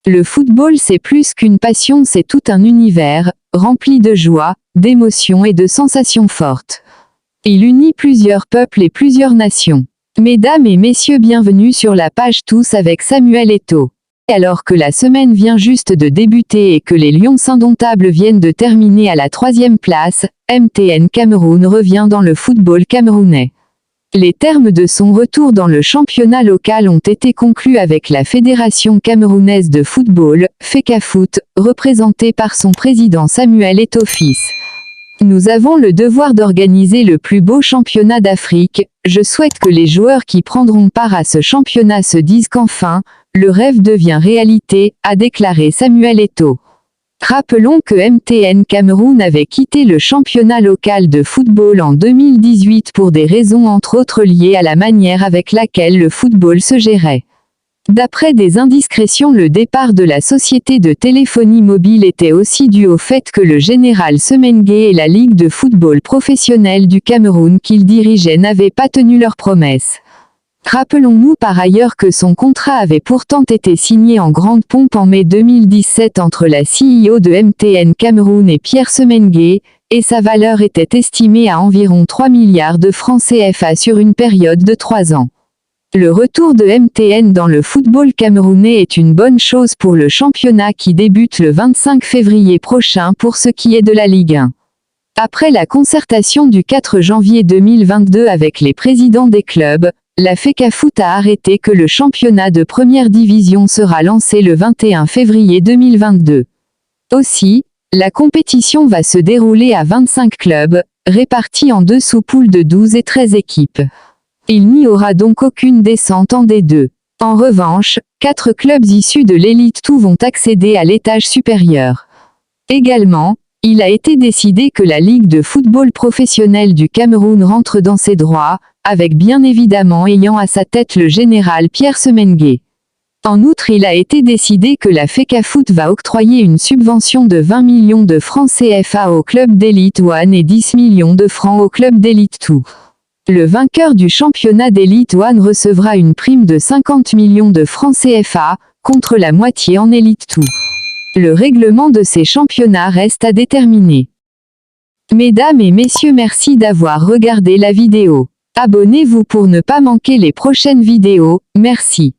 Le football c'est plus qu'une passion, c'est tout un univers, rempli de joie, d'émotions et de sensations fortes. Il unit plusieurs peuples et plusieurs nations. Mesdames et messieurs, bienvenue sur la page Tous avec Samuel Eto'o. Alors que la semaine vient juste de débuter et que les Lions indomptables viennent de terminer à la 3e place, MTN Cameroun revient dans le football camerounais. Les termes de son retour dans le championnat local ont été conclus avec la Fédération camerounaise de football, FECAFOOT, représentée par son président Samuel Eto'o fils. Nous avons le devoir d'organiser le plus beau championnat d'Afrique. Je souhaite que les joueurs qui prendront part à ce championnat se disent qu'enfin, le rêve devient réalité, a déclaré Samuel Eto'o. Rappelons que MTN Cameroun avait quitté le championnat local de football en 2018 pour des raisons entre autres liées à la manière avec laquelle le football se gérait. D'après des indiscrétions, le départ de la société de téléphonie mobile était aussi dû au fait que le général Semengue et la Ligue de football professionnel du Cameroun qu'il dirigeait n'avaient pas tenu leurs promesses. Rappelons-nous par ailleurs que son contrat avait pourtant été signé en grande pompe en mai 2017 entre la CEO de MTN Cameroun et Pierre Semengue, et sa valeur était estimée à environ 3 milliards de francs CFA sur une période de 3 ans. Le retour de MTN dans le football camerounais est une bonne chose pour le championnat qui débute le 25 février prochain pour ce qui est de la Ligue 1. Après la concertation du 4 janvier 2022 avec les présidents des clubs, la FECAFOOT a arrêté que le championnat de première division sera lancé le 21 février 2022. Aussi, la compétition va se dérouler à 25 clubs, répartis en 2 sous-poules de 12 et 13 équipes. Il n'y aura donc aucune descente en D2. En revanche, 4 clubs issus de l'élite 2 vont accéder à l'étage supérieur. Également, il a été décidé que la Ligue de football professionnel du Cameroun rentre dans ses droits, avec bien évidemment ayant à sa tête le général Pierre Semengue. En outre, il a été décidé que la FECAFOOT va octroyer une subvention de 20 millions de francs CFA au club d'élite 1 et 10 millions de francs au club d'élite 2. Le vainqueur du championnat d'élite 1 recevra une prime de 50 millions de francs CFA, contre la moitié en élite 2. Le règlement de ces championnats reste à déterminer. Mesdames et messieurs, merci d'avoir regardé la vidéo. Abonnez-vous pour ne pas manquer les prochaines vidéos, merci.